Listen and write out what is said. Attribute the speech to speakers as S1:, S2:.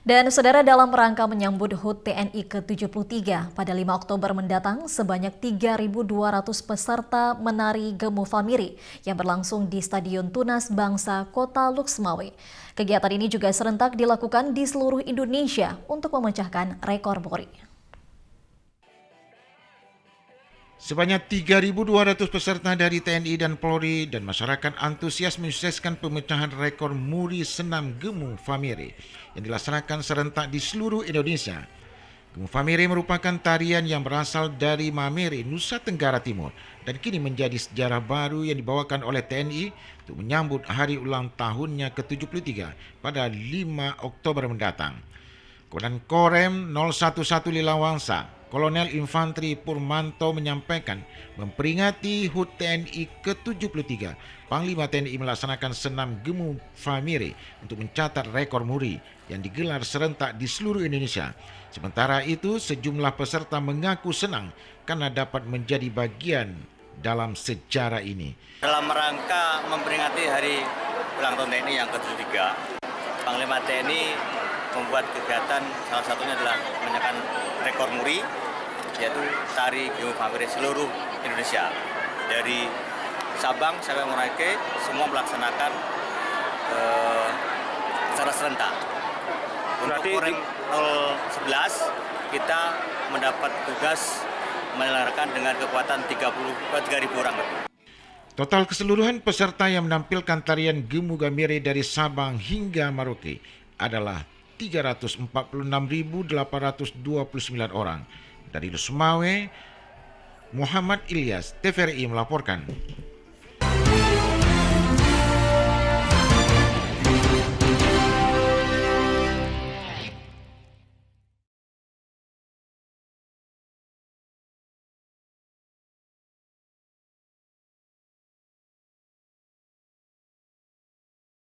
S1: Dan saudara, dalam rangka menyambut HUT TNI ke-73 pada 5 Oktober mendatang, sebanyak 3.200 peserta menari Gemu Famiri yang berlangsung di Stadion Tunas Bangsa Kota Luxmawe. Kegiatan ini juga serentak dilakukan di seluruh Indonesia untuk memecahkan rekor muri.
S2: Sebanyak 3.200 peserta dari TNI dan Polri dan masyarakat antusias menyukseskan pemecahan rekor muri senam Gemu Famiri yang dilaksanakan serentak di seluruh Indonesia. Gemu Famiri merupakan tarian yang berasal dari Mamere, Nusa Tenggara Timur dan kini menjadi sejarah baru yang dibawakan oleh TNI untuk menyambut hari ulang tahunnya ke-73 pada 5 Oktober mendatang. Komandan Korem 011 Lilawangsa, Kolonel Infantri Purmanto menyampaikan memperingati HUT TNI ke-73, Panglima TNI melaksanakan senam Gemu Famiri untuk mencatat rekor muri yang digelar serentak di seluruh Indonesia. Sementara itu, sejumlah peserta mengaku senang karena dapat menjadi bagian dalam sejarah ini.
S3: Dalam rangka memperingati hari ulang tahun TNI yang ke-73, Panglima TNI membuat kegiatan, salah satunya adalah menyaksikan rekor muri, yaitu tari Gemu Famiri seluruh Indonesia. Dari Sabang sampai Merauke, semua melaksanakan secara serentak. Untuk Korem 011, kita mendapat tugas menyelenggarakan dengan kekuatan 3.000 orang.
S2: Total keseluruhan peserta yang menampilkan tarian Gemu Famiri dari Sabang hingga Merauke adalah 346.829 orang. Dari Luxmawe, Muhammad Ilyas, TVRI melaporkan.